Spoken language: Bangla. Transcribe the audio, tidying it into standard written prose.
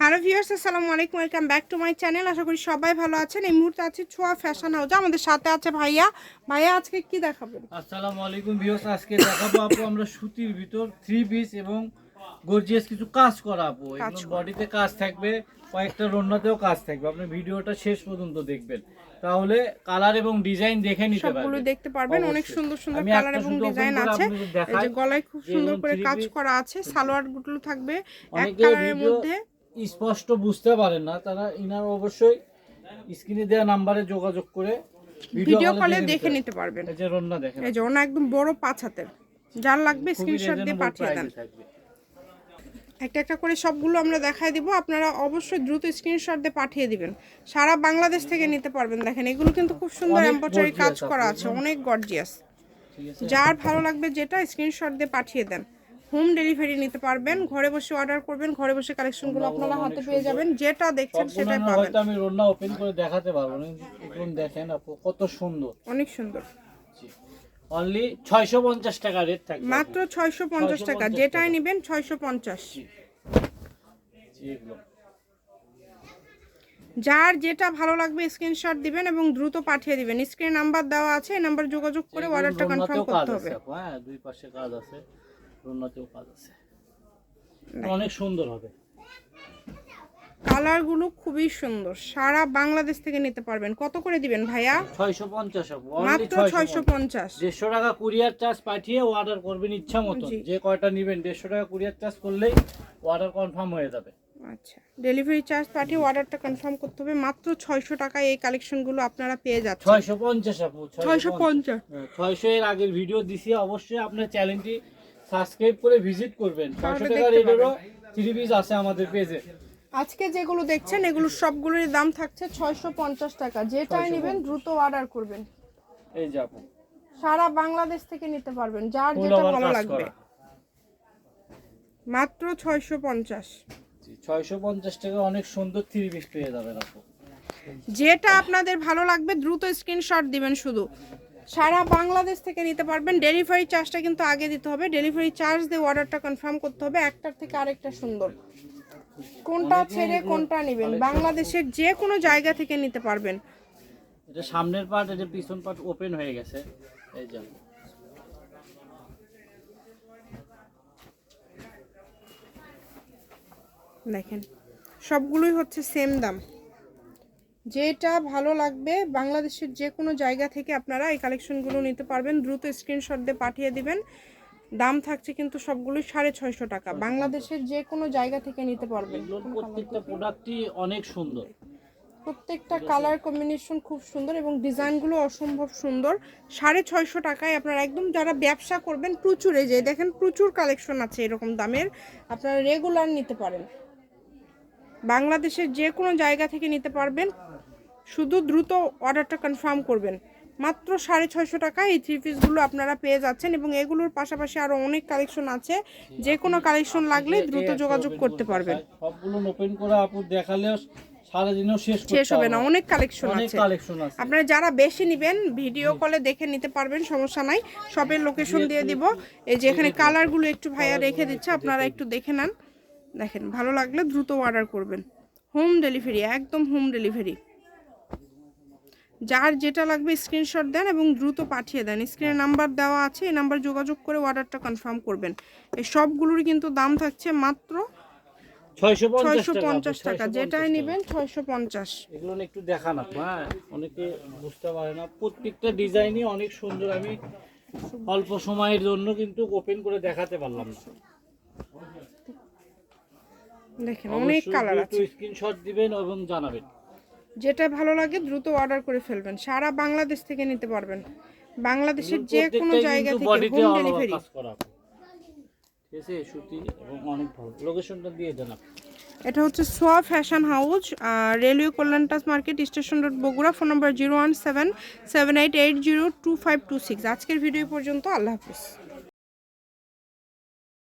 হ্যালো ভিউয়ার্স, আসসালামু আলাইকুম, welcome back to my channel. আশা করি সবাই ভালো আছেন। এই মুহূর্তে আছি ছোঁয়া ফ্যাশন হাউসে, আমাদের সাথে আছে ভাইয়া। ভাইয়া আজকে কি দেখাবেন? আসসালামু আলাইকুম ভিউয়ার্স, আজকে দেখাবো আপু আমরা সুতির ভিতর 3 পিস এবং গর্জিয়াস কিছু কাজ করা আপু। এগুলো বডিতে কাজ থাকবে, কয়েকটা রন্নাতেও কাজ থাকবে। আপনি ভিডিওটা শেষ পর্যন্ত দেখবেন, তাহলে কালার এবং ডিজাইন দেখে নিতে পারবেন। সবগুলো দেখতে পারবেন, অনেক সুন্দর সুন্দর কালার এবং ডিজাইন আছে। এই যে গলায় খুব সুন্দর করে কাজ করা আছে, সালোয়ার গুলো থাকবে এক কালারের মধ্যে। স্পষ্ট বুঝতে পারেন না তারা, ইনার অবশ্যই স্ক্রিনে দেওয়া নম্বরে যোগাযোগ করে ভিডিও কলে দেখে নিতে পারবেন। এই যে রন্না দেখেন, এই যে ওনা একদম বড় 5 হাতের, যার লাগবে স্ক্রিনশট দিয়ে পাঠিয়ে দেন। একটা একটা করে সবগুলো আমরা দেখায় দিব, আপনারা অবশ্যই দ্রুত স্ক্রিনশট দিয়ে পাঠিয়ে দিবেন। সারা বাংলাদেশ থেকে নিতে পারবেন। দেখেন এগুলো কিন্তু খুব সুন্দর এমব্রয়ডারি কাজ করা আছে, অনেক গর্জিয়াস। যার ভালো লাগবে যেটা স্ক্রিনশট দিয়ে পাঠিয়ে দেন। হোম ডেলিভারি নিতে পারবেন, ঘরে বসে অর্ডার করবেন, ঘরে বসে কালেকশনগুলো আপনারা হাতে পেয়ে যাবেন। যেটা দেখছেন সেটাই পাবেন। হয়তো আমি রন্না ওপেন করে দেখাতে পারবো না, এখন দেখেন আপু কত সুন্দর, অনেক সুন্দর। অনলি 650 টাকা রেট থাকবে, মাত্র 650 টাকা। যেটাই নেবেন 650। যার যেটা ভালো লাগবে স্ক্রিনশট দিবেন এবং দ্রুত পাঠিয়ে দিবেন। স্ক্রিনে নাম্বার দেওয়া আছে, এই নাম্বার যোগাযোগ করে অর্ডারটা কনফার্ম করতে হবে। হ্যাঁ, দুই পাশে কাজ আছে, রন্নাতেও কাজ আছে, অনেক সুন্দর হবে। কালারগুলো খুবই সুন্দর, সারা বাংলাদেশ থেকে নিতে পারবেন। কত করে দিবেন ভাইয়া? 650 আপু, মাত্র 650। 150 টাকা কুরিয়ার চার্জ পাঠিয়ে অর্ডার করবেন ইচ্ছা মতো। যে কয়টা নেবেন 150 টাকা কুরিয়ার চার্জ করলেই অর্ডার কনফার্ম হয়ে যাবে। আচ্ছা, ডেলিভারি চার্জ পাঠিয়ে অর্ডারটা কনফার্ম করতে হবে। মাত্র 600 টাকায় এই কালেকশনগুলো আপনারা পেয়ে যাচ্ছেন। 650 আপু, 650। 600 এর আগের ভিডিও দিছি, অবশ্যই আপনার চ্যানেলটি সাবস্ক্রাইব করে ভিজিট করবেন। 600 টাকা রেটেরও 3 পিস আছে আমাদের পেজে। আজকে যেগুলো দেখছেন এগুলো সবগুলোর দাম থাকছে 650 টাকা। যেটাই নেবেন দ্রুত অর্ডার করবেন। এই যে আপু, সারা বাংলাদেশ থেকে নিতে পারবেন, যার যেটা ভালো লাগবে। মাত্র 650। 650 টাকা অনেক সুন্দর 3 পিস পেয়ে যাবেন আপু। যেটা আপনাদের ভালো লাগবে দ্রুত স্ক্রিনশট দিবেন শুধু। সারা বাংলাদেশ থেকে নিতে পারবেন। ডেলিভারি চার্জটা কিন্তু আগে দিতে হবে। ডেলিভারি চার্জ দিয়ে অর্ডারটা কনফার্ম করতে হবে। একটার থেকে আরেকটা সুন্দর, কোনটা ছেড়ে কোনটা নেবেন। বাংলাদেশের যে কোনো জায়গা থেকে নিতে পারবেন। এটা সামনের পার্ট, এটা পিছন পার্ট ওপেন হয়ে গেছে। এই যে দেখেন সবগুলোই হচ্ছে সেম দাম। যেটা ভালো লাগবে বাংলাদেশের যে কোনো জায়গা থেকে আপনারা এই কালেকশনগুলো নিতে পারবেন। দ্রুত স্ক্রিনশট দিয়ে পাঠিয়ে দিবেন। দাম থাকছে কিন্তু সবগুলোই 650 টাকা। বাংলাদেশের যে কোনো জায়গা থেকে নিতে পারবেন। প্রত্যেকটা প্রোডাক্টই অনেক সুন্দর, প্রত্যেকটা কালার কম্বিনেশন খুব সুন্দর এবং ডিজাইনগুলো অসম্ভব সুন্দর। 650 টাকায় আপনারা একদম, যারা ব্যবসা করবেন প্রচুর, এই যে দেখেন প্রচুর কালেকশন আছে এরকম দামের, আপনারা রেগুলার নিতে পারেন। বাংলাদেশের যে কোনো জায়গা থেকে নিতে পারবেন, শুধু দ্রুত অর্ডারটা কনফার্ম করবেন। মাত্র 650 টাকায় এই 3 পিসগুলো আপনারা পেয়ে যাচ্ছেন এবং এগুলোর পাশাপাশি আরও অনেক কালেকশন আছে। যে কোনো কালেকশন লাগলে দ্রুত যোগাযোগ করতে পারবেন। সবগুলো ওপেন করে আপু দেখালেও সারাদিনও শেষ হবে না, অনেক কালেকশন আছে। আপনারা যারা বেশি নেবেন ভিডিও কলে দেখে নিতে পারবেন, সমস্যা নাই। সবের লোকেশন দিয়ে দিব। এই যে এখানে কালারগুলো একটু ভাইয়া রেখে দিচ্ছে, আপনারা একটু দেখে নেন। দেখেন ভালো লাগলে দ্রুত অর্ডার করবেন। হোম ডেলিভারি, একদম হোম ডেলিভারি। যার যেটা লাগবে স্ক্রিনশট দেন এবং দ্রুত পাঠিয়ে দেন। স্ক্রিনে নাম্বার দেওয়া আছে, এই নাম্বার যোগাযোগ করে অর্ডারটা কনফার্ম করবেন। এই সবগুলোরই কিন্তু দাম থাকছে মাত্র 650 টাকা। যেটাই নেবেন 650। এগুলো একটু দেখান আপু, হ্যাঁ, অনেকে বুঝতে পারে না। প্রত্যেকটা ডিজাইনই অনেক সুন্দর। আমি অল্প সময়ের জন্য কিন্তু ওপেন করে দেখাতে পারলাম না। দেখেন অনেক কালার আছে। স্ক্রিনশট দিবেন এবং জানাবেন। যেটা ভালো লাগে দ্রুত অর্ডার করে ফেলবেন। সারা বাংলাদেশ থেকে নিতে পারবেন। বাংলাদেশের যে কোনো জায়গা থেকে হোম ডেলিভারি। ঠিক আছে, সুতি এবং অনেক ভালো। লোকেশনটা দিয়ে দেন আপনি। এটা হচ্ছে সোয়া ফ্যাশন হাউস, রেলওয়ে কল্যাণটাস market, station road, Bogura. Phone number 01778802526। আজকের ভিডিও পর্যন্ত। আল্লাহ হাফিজ।